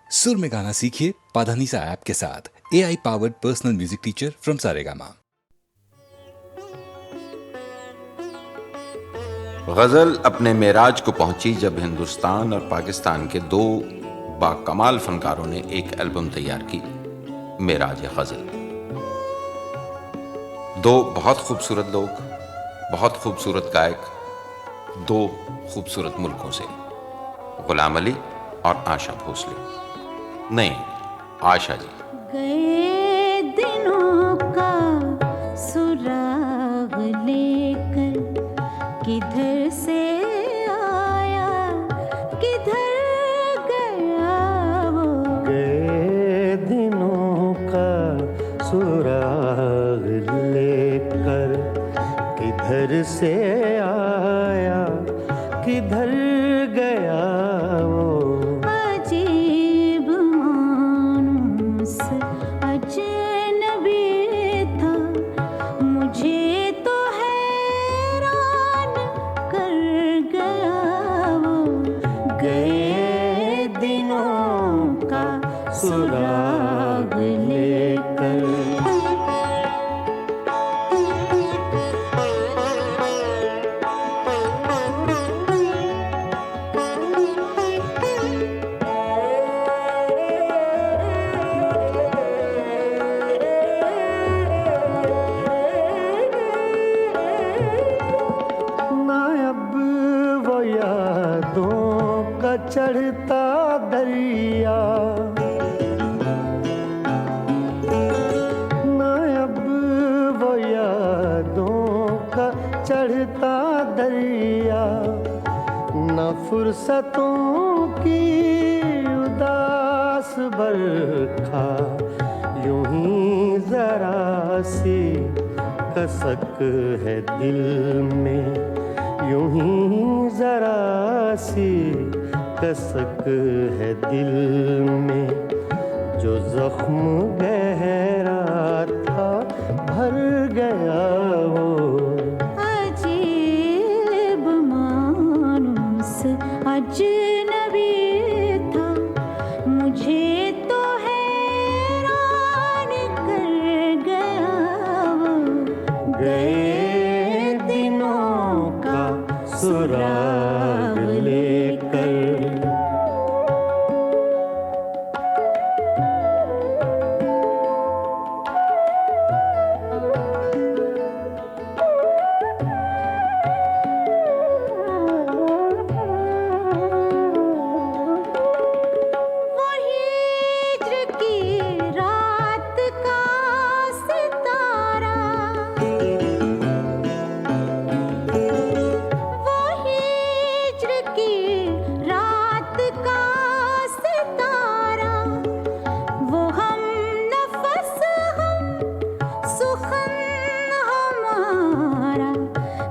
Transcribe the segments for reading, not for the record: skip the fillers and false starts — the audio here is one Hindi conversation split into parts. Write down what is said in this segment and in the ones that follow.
सुर में गाना सीखिए पाधानीसा ऐप के साथ। AI powered personal music teacher from Saregama. गज़ल अपने मेराज को पहुंची जब हिंदुस्तान और पाकिस्तान के दो बाकमाल फनकारों ने एक एल्बम तैयार की, मेराज गज़ल। दो बहुत खूबसूरत लोग, बहुत खूबसूरत गायक, दो खूबसूरत मुल्कों से, गुलाम अली और आशा भोसले। नहीं, आशा जी। गए दिनों का सुराग लेकर किधर से आया, किधर गया वो। गए दिनों का सुराग लेकर किधर से आया, किधर गया वो। अजीब मानूस अजनबी था, मुझे तो हैरान कर गया वो। गए दिनों का सुराग लेकर। चढ़ता दरिया ना, अब वो यादों का चढ़ता दरिया, न फुर्सतों की उदास बरखा, यूं ही जरा सी कसक है दिल में, यूं ही जरा सी कसक है दिल में। जो जख्म गहरा था भर गया वो। अजीब मानूस अजनबी था, मुझे तो हैरान कर गया वो। गए दिनों का सुराग लेकर।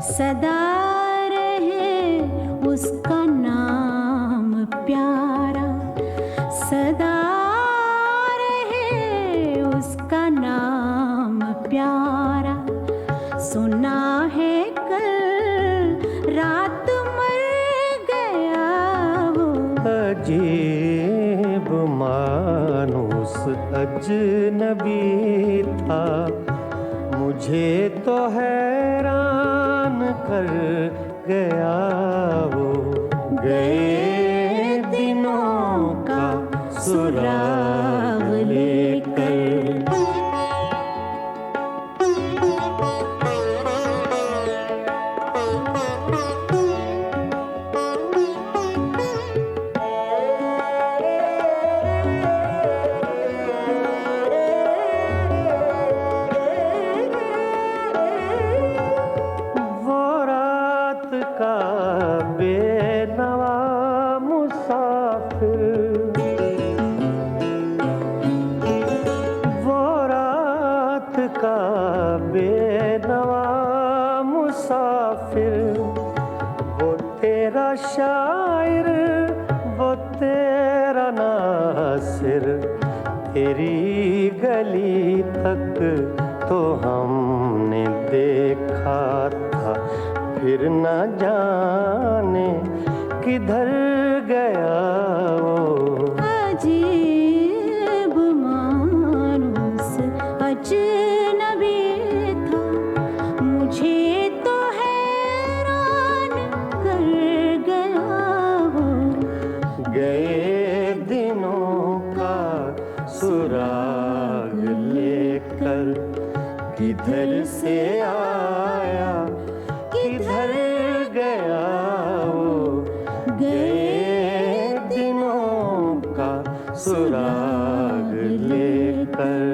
सदा रहे उसका नाम प्यारा, सदा रहे उसका नाम प्यारा। सुना है कल रात मर गया वो। अजीब मानूस अजनबी था, मुझे तो हैरान कर गया वो। गए दिनों का सुराग लेकर। बेनवा मुसाफिर, वो रात का बेनवा मुसाफिर, वो तेरा शायर, वो तेरा नासिर, तेरी गली तक तो हमने देखा था, फिर न जाने किधर गया वो। अजीब किधर से आया किधर गया वो, गए दिनों का सुराग लेकर।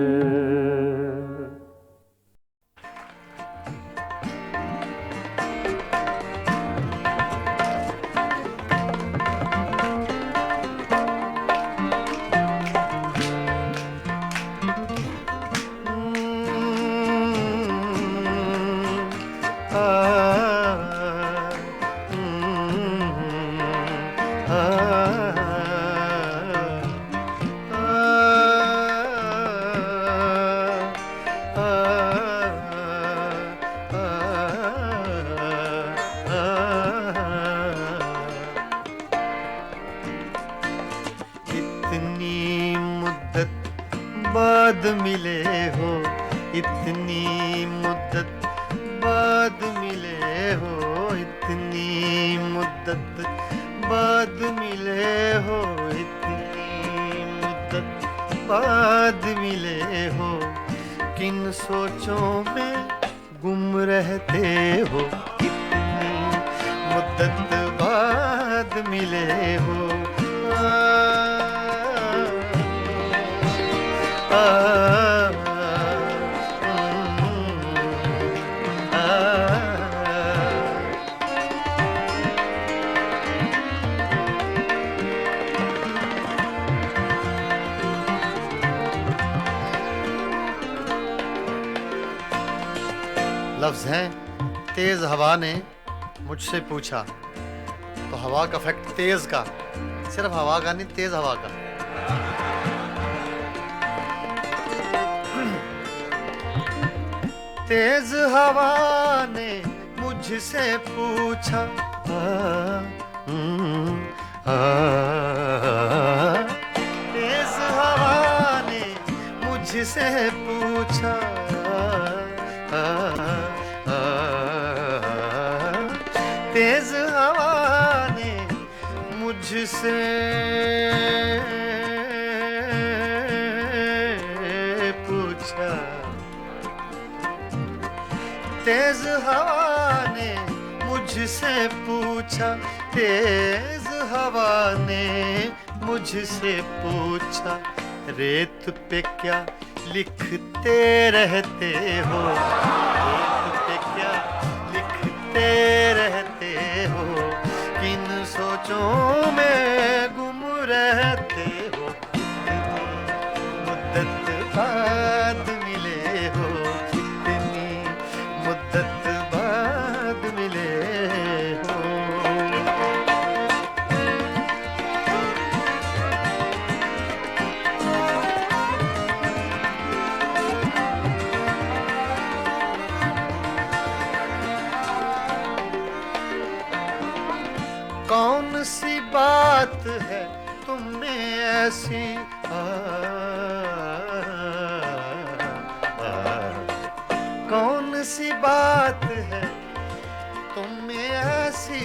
इतनी मुद्दत बाद मिले हो, इतनी मुद्दत बाद मिले हो, इतनी मुद्दत बाद मिले हो, इतनी मुद्दत बाद मिले हो। किन सोचों में गुम रहते हो, इतनी मुद्दत बाद मिले हो। लफ्ज हैं तेज हवा ने मुझसे पूछा, तो हवा का फैक्ट तेज का, सिर्फ हवा का नहीं, तेज हवा का। तेज हवा ने मुझसे पूछा, तेज हवा ने मुझसे पूछा, तेज हवा ने मुझसे पूछा, तेज हवा ने मुझसे पूछा, तेज हवा ने मुझसे पूछा, रेत पे क्या लिखते रहते हो, रेत पे क्या लिखते रहते हो, किन सोचों में गुम रहते हो, मुद्दत बाद मिले हो, इतनी मुद्दत बाद मिले हो। कौन सी बात है तुम में ऐसी, कौन सी बात है तुम में ऐसी,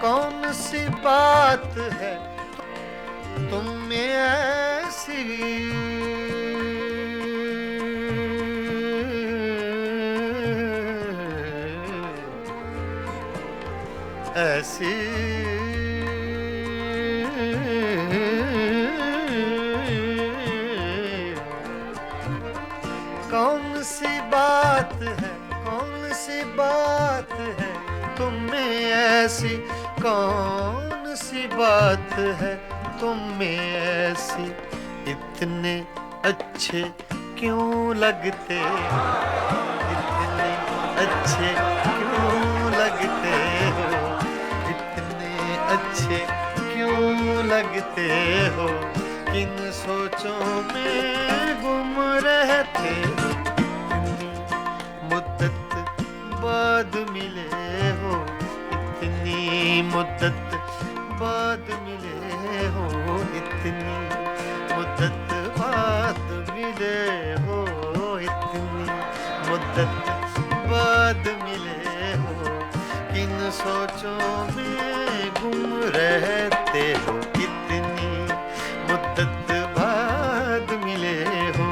कौन सी बात है तुम में ऐसी, ऐसी कौन सी बात है, कौन सी बात है तुम में ऐसी, कौन सी बात है तुम में ऐसी, इतने अच्छे क्यों लगते हो, इतने अच्छे क्यों लगते हो, इतने अच्छे क्यों लगते हो, किन सोचों में गुम रहते हो, मुद्दत बाद मिले हो, इतनी मुद्दत बाद मिले हो, इतनी मुद्दत बाद मिले हो, इतनी मुद्दत बाद मिले हो, सोचों में गुम रहते हो, कितनी मुद्दत बाद मिले हो।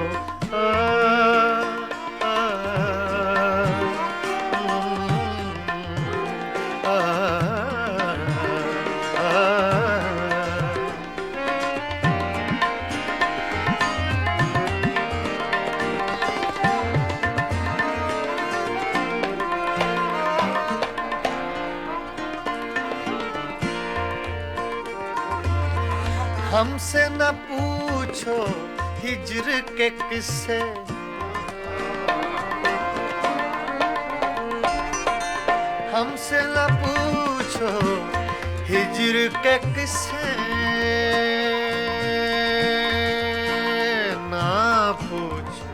हमसे न पूछो हिज्र के किस्से, हमसे न पूछो हिज्र के किस्से, ना पूछो।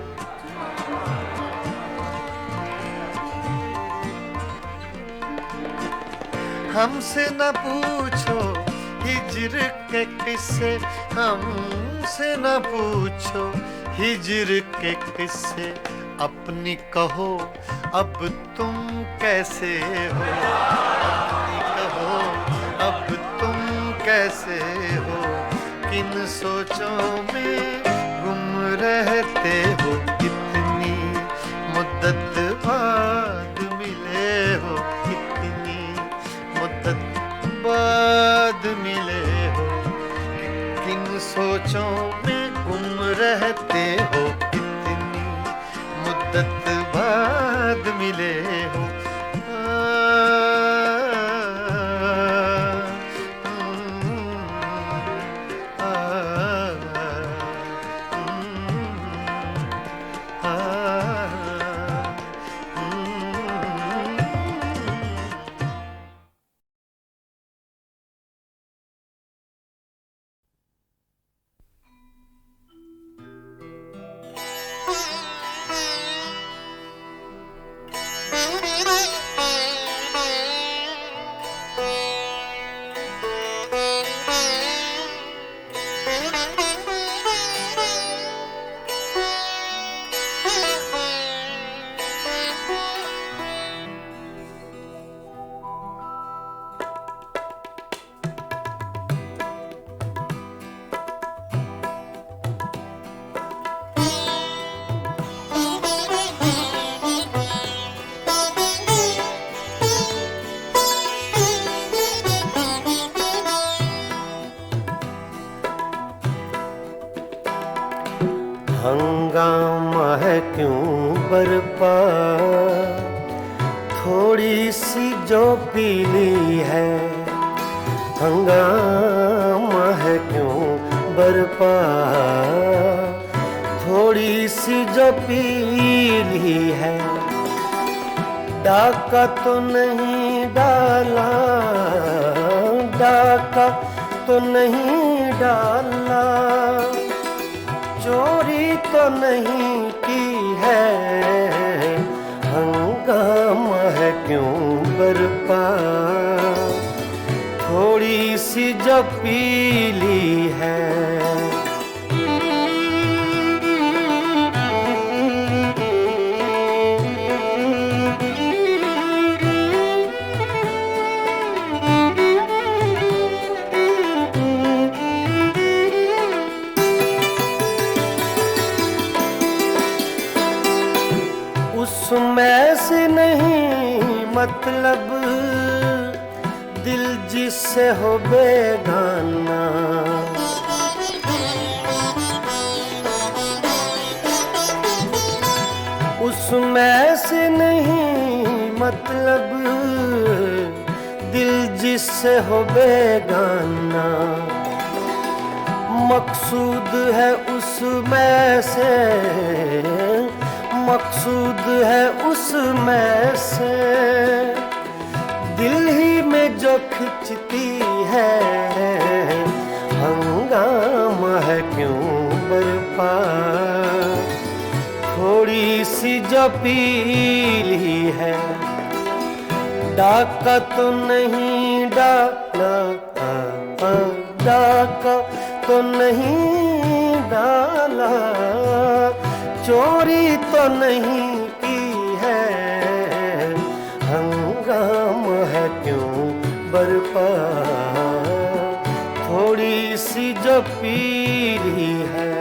हमसे न पूछो हिज्र के किस्से, हमसे न पूछो हिज्र के किस्से। अपनी कहो अब तुम कैसे हो, अपनी कहो अब तुम कैसे हो। किन सोचों में गुम रहते हो, कितनी मुद्दत बाद मिले हो, कितनी मुद्दत बाद मिले हो। किन सोचों में गुम रहते हो, कितनी मुद्दत बाद मिले हो। हंगामा है क्यों बरपा, थोड़ी सी जो पीली है। हंगामा है क्यों बरपा, थोड़ी सी जो पीली है। डाका तो नहीं डाला, डाका तो नहीं डाला, चोरी तो नहीं की है। हंगामा है क्यों बरपा, थोड़ी सी जो पीली है। उसमें से नहीं मतलब दिल जिससे हो बेगाना। उसमें से नहीं मतलब दिल जिससे हो बेगाना। मकसूद है उसमें से, मकसूद है उसमें से, दिल ही में जो खिंचती है। हंगामा है क्यों बरपा, थोड़ी सी जो पीली है। डाका तो नहीं डाला, डाका तो नहीं डाला, चोरी तो नहीं की है। हंगामा है क्यों बरपा, थोड़ी सी जो पीली है।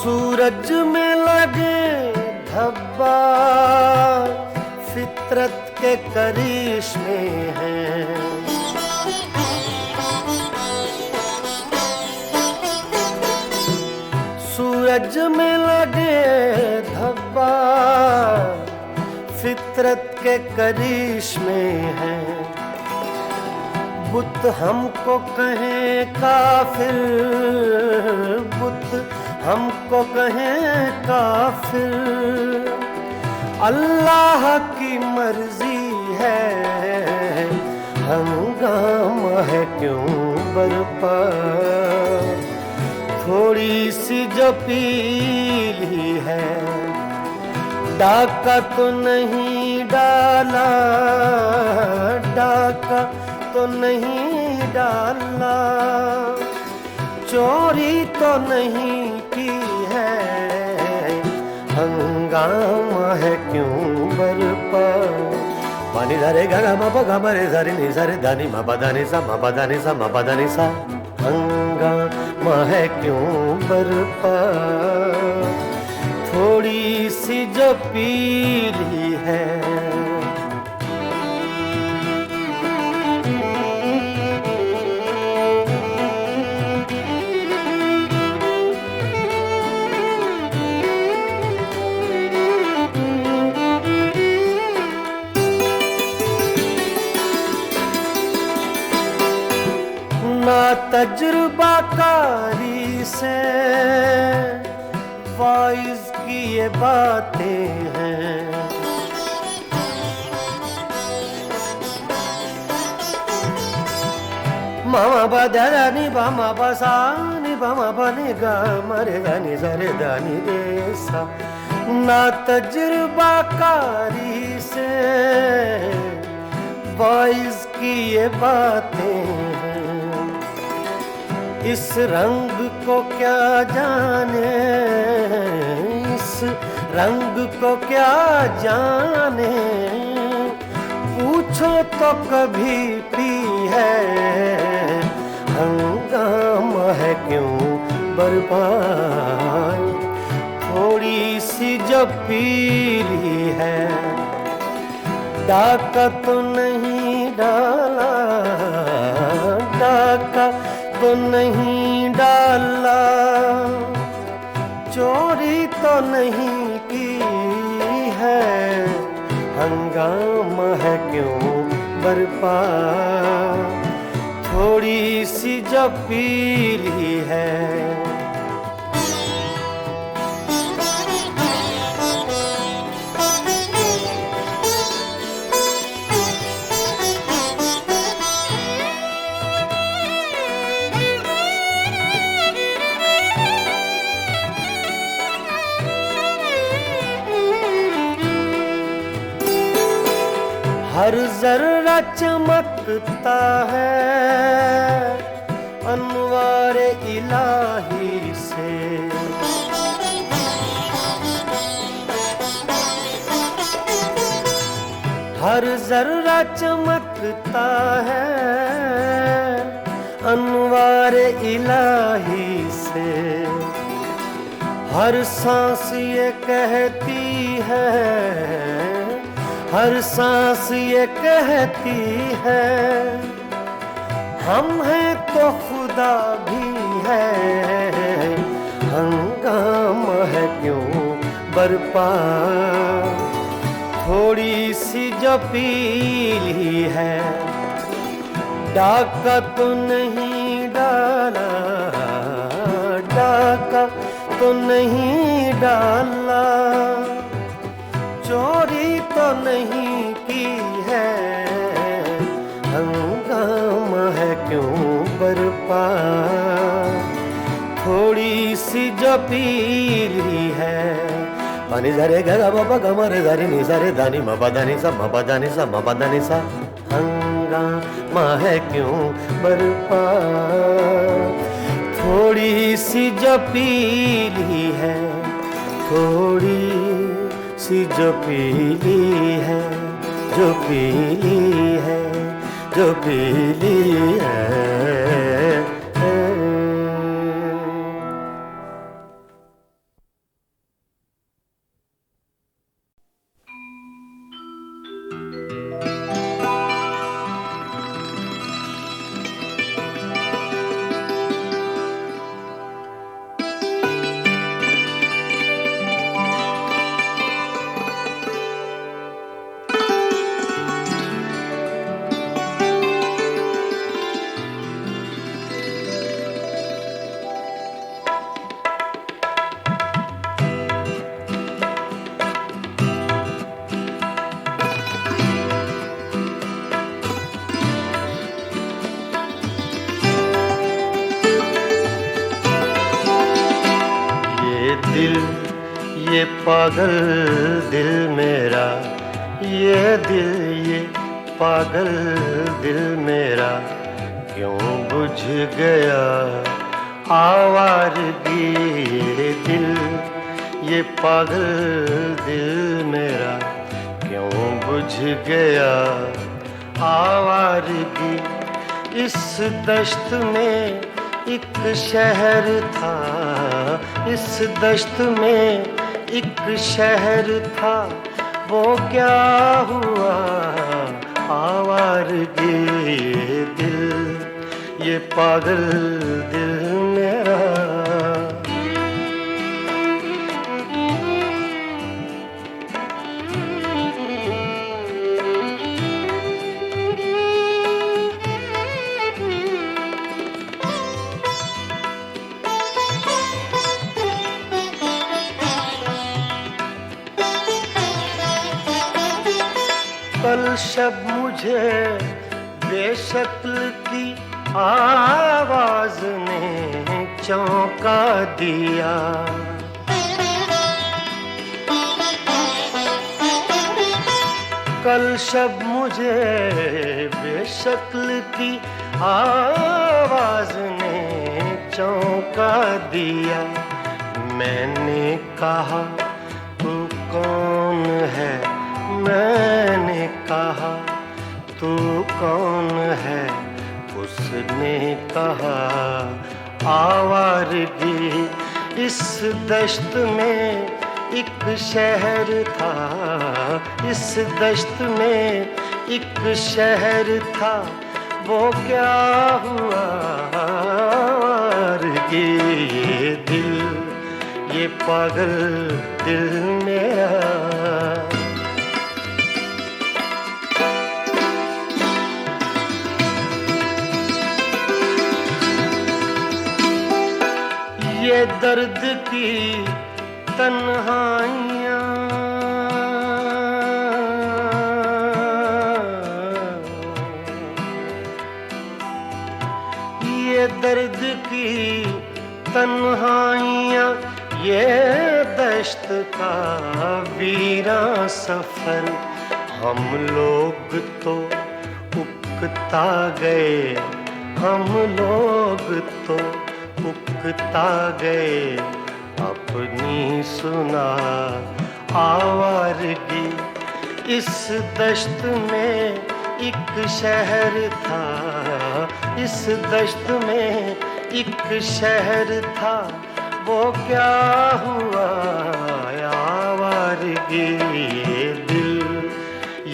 सूरज में लगे धब्बा फितरत के करिश्मे हैं। सूरज में लगे धब्बा फितरत के करिश्मे हैं। बुत हमको कहें काफिर, बुत हमको कहें काफिर, अल्लाह की मर्जी है। हंगामा है क्यों बरपा, थोड़ी सी जो पीली है। डाका तो नहीं डाला, डाका तो नहीं डाला, चोरी तो नहीं की है। हंगामा है क्यों बरपा। पानी धरे गा मा पा गा मा रे सा रे नि सा रे धा नि मा पा धा नि सा मा पा धा नि सा मा पा धा नि सा। हंगामा है क्यों बरपा, थोड़ी सी जो पीली है। तजुर्बाकारी से वाइज की ये बातें हैं। मामा बा दा नि बा मा बा सा नि बा मा बा नि गा मा रे गा नि सा रे दा नि रे सा। ना तजुर्बाकारी से वाइज की ये बातें हैं। इस रंग को क्या जाने, इस रंग को क्या जाने, पूछो तो कभी पी है। हंगामा है क्यों बर्बाद, थोड़ी सी जो पीली है। डाका तो नहीं डाला, डाका तो नहीं डाला, चोरी तो नहीं की है। हंगामा है क्यों बरपा, थोड़ी सी जो पीली है। हर जर्रा चमकता है अनवारे इलाही से। हर जर्रा चमकता है अनवारे इलाही से। हर सांस ये कहती है, हर सांस ये कहती है, हम हैं तो खुदा भी है। हंगामा है क्यों बरपा, थोड़ी सी जो पीली है। डाका तो नहीं डाला, डाका तो नहीं डाला, चोरी तो नहीं की है। हंगामा है क्यों बरपा, थोड़ी सी जो पीली है पानी झरे गा मा गा मा रे धा नि सा रे धा नि मा पा धा नि सा मा पा धा नि सा मा पा धा नि सा। हंगामा है क्यों बरपा थोड़ी सी जो पीली है थोड़ी सी जो पीली है जो पीली है जो पीली है। ये पागल दिल मेरा ये दिल ये पागल दिल मेरा क्यों बुझ गया आवारगी ये दिल ये पागल दिल मेरा क्यों बुझ गया आवारगी। इस दश्त में एक शहर था इस दश्त में एक शहर था वो क्या हुआ आवारगी ये दिल ये पागल दिल मेरा। कल शब मुझे बेशक्ल की आवाज ने चौंका दिया। कल शब मुझे बेशक्ल की आवाज ने चौंका दिया। मैंने कहा तू कौन है मैंने कहा तू कौन है उसने कहा आवारगी। इस दश्त में एक शहर था इस दश्त में एक शहर था वो क्या हुआ आवारगी ये दिल ये पागल दिल मेरा। ये दर्द की तन्हाइयाँ ये दर्द की तन्हाइयाँ ये दश्त का वीरां सफर। हम लोग तो उकता गए हम लोग तो उकता गए अपनी सुना आवारगी। इस दश्त में एक शहर था इस दश्त में एक शहर था वो क्या हुआ आवारगी ये दिल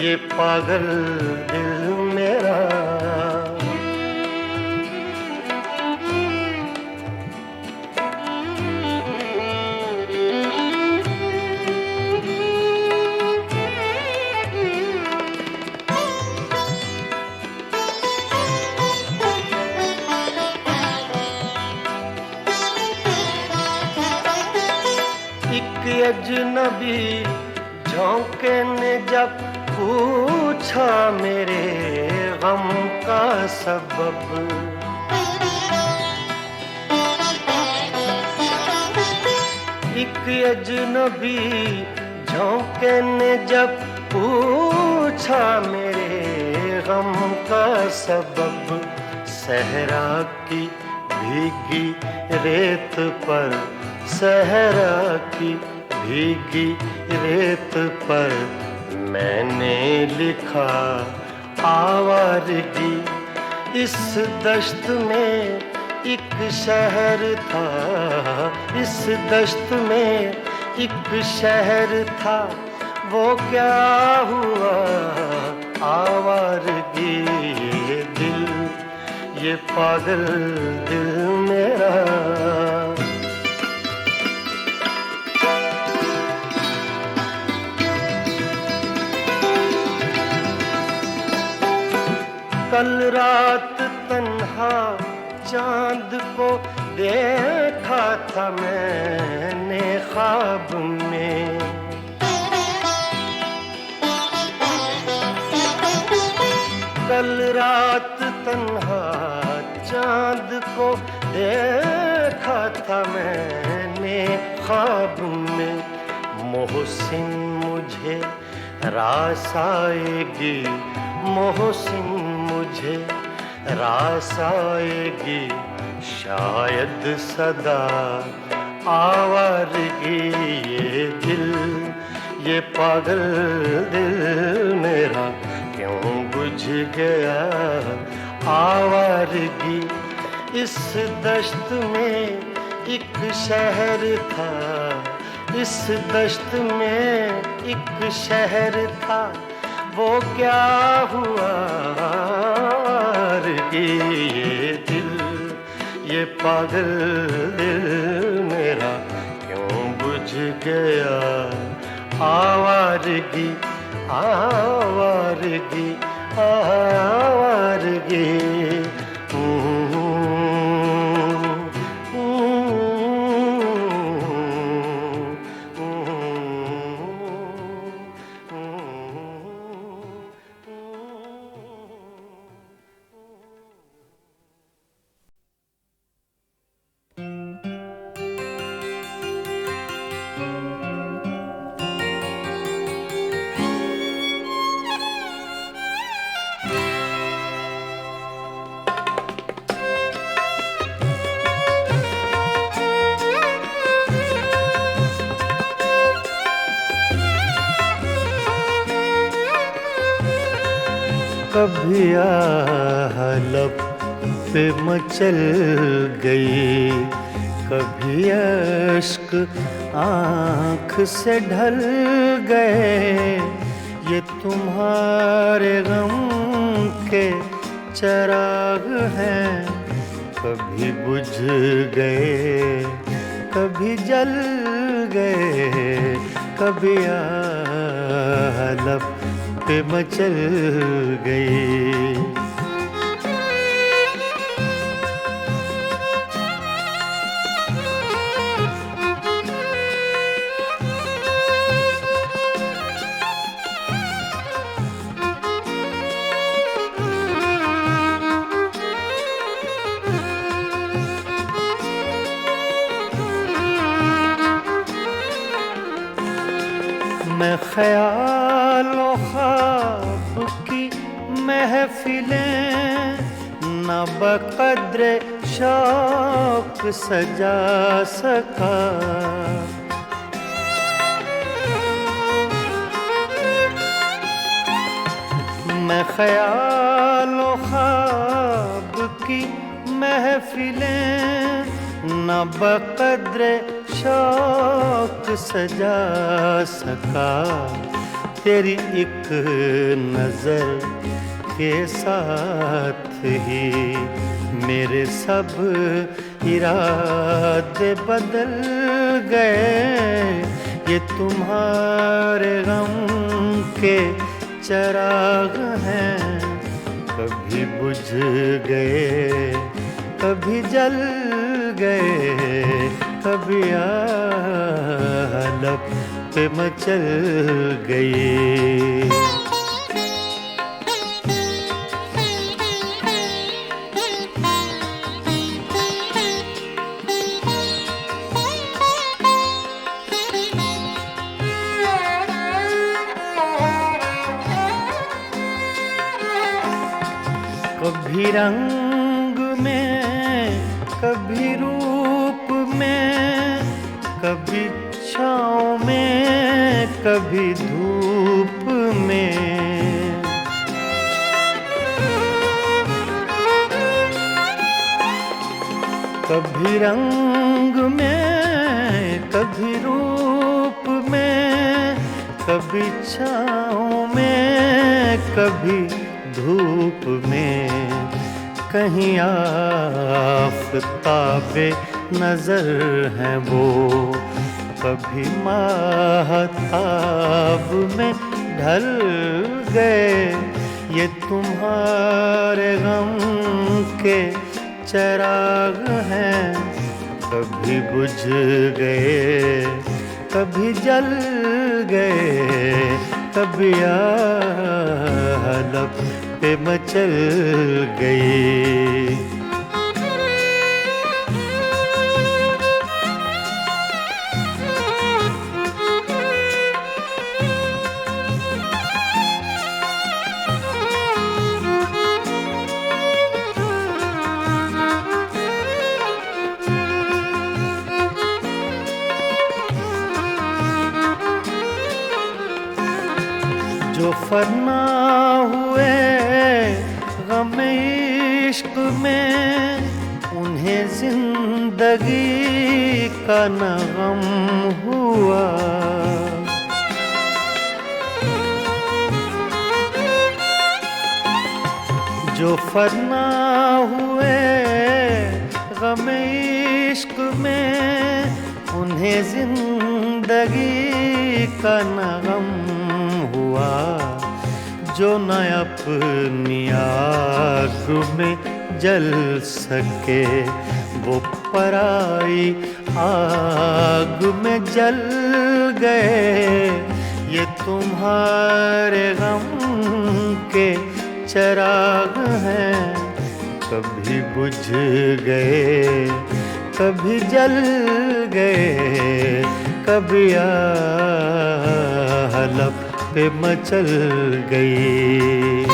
ये पागल दिल मेरा। अजनबी झोंके ने जब पूछा मेरे गम का सबब। एक अजनबी झोंके ने जब पूछा मेरे गम का सबब, सहरा की भीगी रेत पर, सहरा की भीगी रेत पर मैंने लिखा आवारगी। इस दश्त में एक शहर था, इस दश्त में एक शहर था, वो क्या हुआ आवारगी। ये दिल, ये पागल दिल मेरा, कल रात तन्हा चांद को देखा था मैंने ख्वाब में। कल रात तन्हा चांद को देखा था मैंने ख्वाब में। मोहसिन मुझे रास आएगी, मोहसिन मुझे रास आएगी, शायद सदा आवारगी। ये दिल, ये पागल दिल मेरा क्यों बुझ गया आवारगी। इस दश्त में एक शहर था, इस दश्त में एक शहर था, वो क्या हुआ कि ये दिल, ये पागल दिल मेरा क्यों बुझ गया आवारगी, आवारगी, आवारगी। कभी लब पे मचल गई, कभी अश्क आँख से ढल गए। ये तुम्हारे गम के चराग हैं, कभी बुझ गए कभी जल गए। कभी लब पे मचल गई। मैं ख्यालों ख्वाब की महफिलें न बक़द्रे शौक सजा सका। मैं ख्यालों ख्वाब की महफिलें न बक़द्रे शौक सजा सका। तेरी एक नजर के साथ ही मेरे सब इरादे बदल गए। ये तुम्हारे गम के चराग हैं, कभी बुझ गए कभी जल गए। कभी लब पे मचल गई। रंग में, कभी रूप में, कभी छाँव में, कभी धूप में। कभी रंग में, कभी रूप में, कभी छाँव में, कभी धूप में। कहीं आफ़ताबे नजर हैं वो, कभी माहताब में ढल गए। ये तुम्हारे गम के चिराग हैं, कभी बुझ गए, कभी जल गए, कभी लब पे मचल गए। जो फना हुए गम इश्क में, उन्हें जिंदगी का न गम हुआ। जो फना हुए गम इश्क में, उन्हें जिंदगी का न गम हुआ। जो न अपनी आग में जल सके, वो पराई आग में जल गए। ये तुम्हारे गम के चिराग हैं, कभी बुझ गए, कभी जल गए, कभी लब पे मचल गई।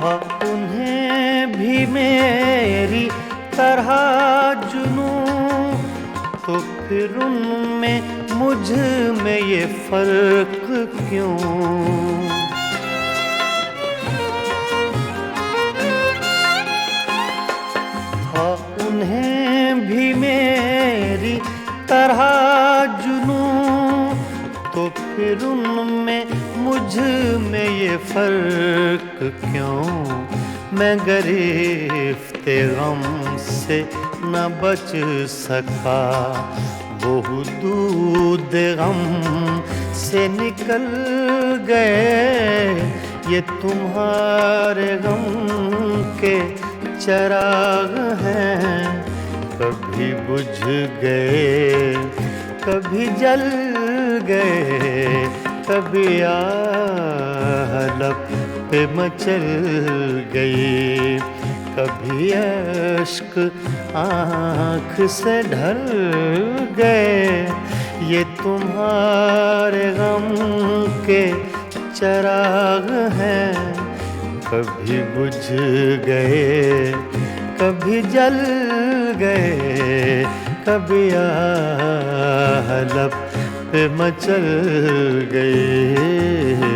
हाँ, उन्हें भी मेरी तरह जुनूं, तो फिर उनमें मुझ में ये फर्क क्यों? हाँ, उन्हें भी मेरी तरह जुनूं, तो फिर उनमें मुझ में ये फर्क क्यों? मैं गिरफ्ते गम से न बच सका, वो दूध गम से निकल गए। ये तुम्हारे गम के चिराग हैं, कभी बुझ गए, कभी जल गए, कभी लब पे मचल गई, कभी अश्क आँख से ढल गए। ये तुम्हारे गम के चिराग हैं, कभी बुझ गए, कभी जल गए, कभी लब पे मचल गए।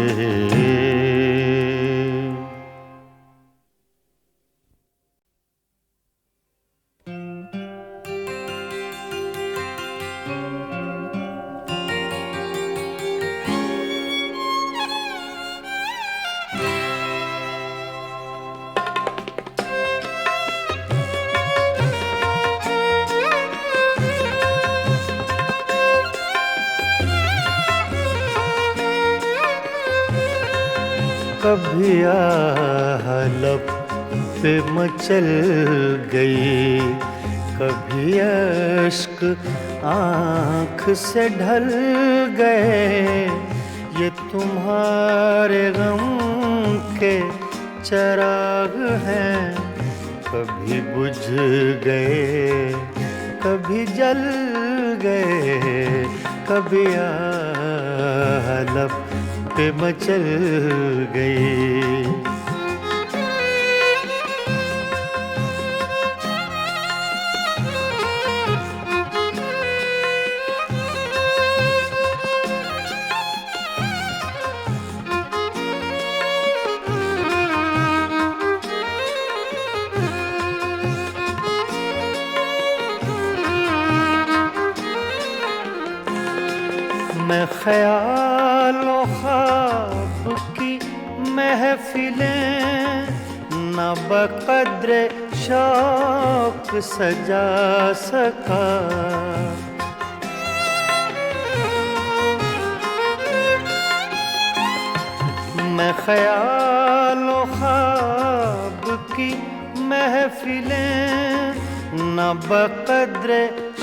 कभी लब पे मचल गई, कभी अश्क आँख से ढल गए। ये तुम्हारे गम के चराग हैं, कभी बुझ गए कभी जल गए, कभी आलप पे मचल गई। मैं ख्यालों ख्वाब की महफिलें न बक़द्र शौक सजा सका। मैं ख्यालों ख्वाब की महफिलें न बक़द्र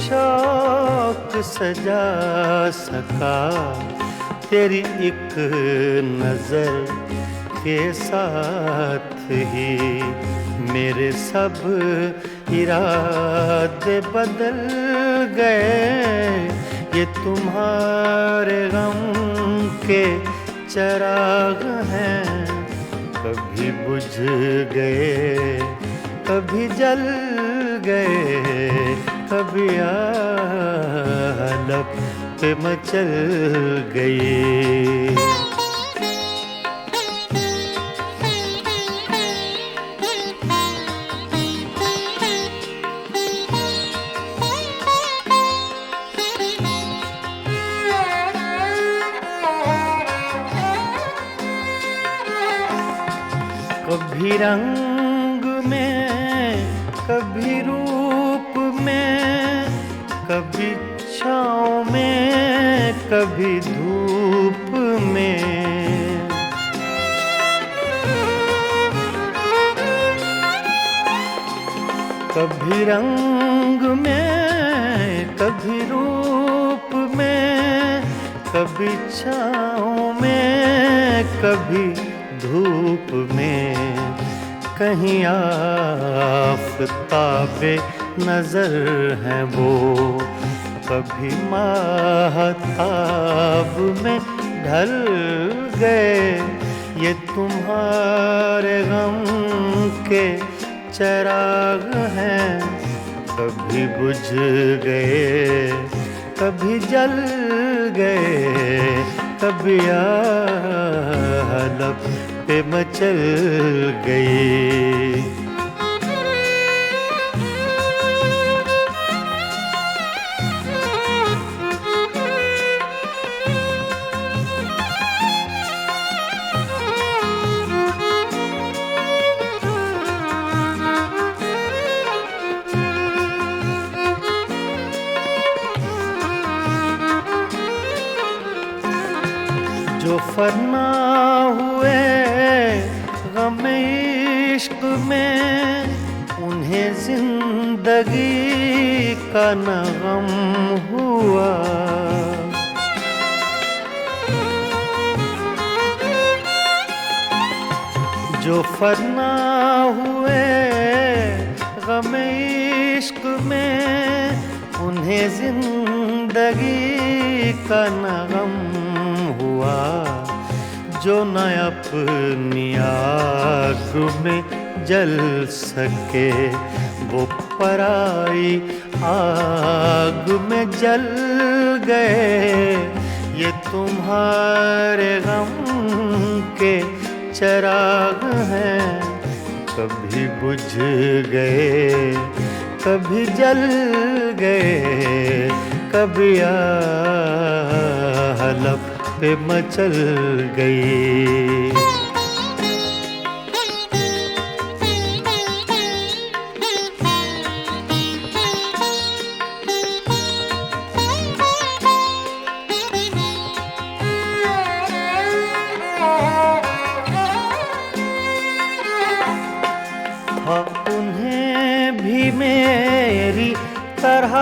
शौक सजा सका। तेरी एक नजर के साथ ही मेरे सब इरादे बदल गए। ये तुम्हारे गम के चराग हैं, कभी बुझ गए कभी जल गए, कभी आलप पे मचल गई। कभी रंग में कभी रूप में, कभी छाँव में कभी धूप में। कभी रंग में कभी रूप में, कभी छाँव में कभी धूप में। कहीं आफ़ताबे नजर हैं वो, कभी माहताब में ढल गए। ये तुम्हारे गम के चराग हैं, कभी बुझ गए कभी जल गए, कभी आलप पे मचल गई। जो फना हुए गम इश्क में, उन्हें जिंदगी का न गम हुआ। जो फना हुए गम इश्क में, उन्हें जिंदगी का न गम हुआ। जो न अपनी आग में जल सके, वो पराई आग में जल गए। ये तुम्हारे गम के चराग हैं, कभी बुझ गए कभी जल गए, कभी आलप पे मचल गई। हाँ, उन्हें भी मेरी तरह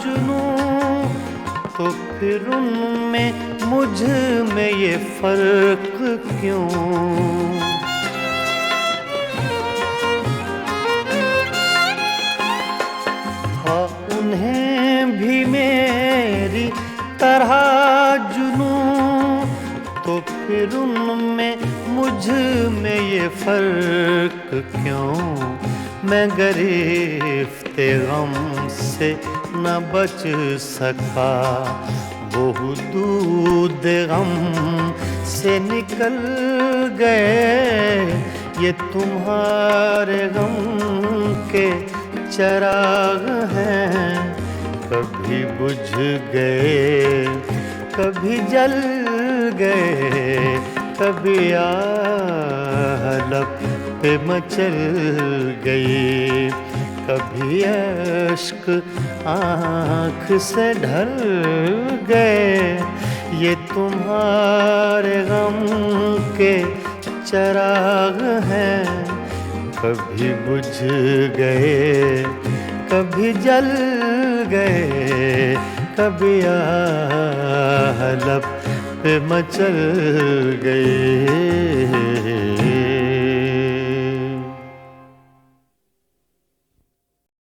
जुनूं, तो फिर उनमें मुझ में ये फर्क क्यों। उनमें मुझ में ये फर्क क्यों? मैं गिरफ्ते गम से न बच सका, वो दूध गम से निकल गए। ये तुम्हारे गम के चिराग हैं, कभी बुझ गए कभी जल गए, कभी आह लब पे मचल गई, कभी अश्क आँख से ढल गए। ये तुम्हारे गम के चिराग हैं, कभी बुझ गए कभी जल गए, कभी आह लब पे मचल गए।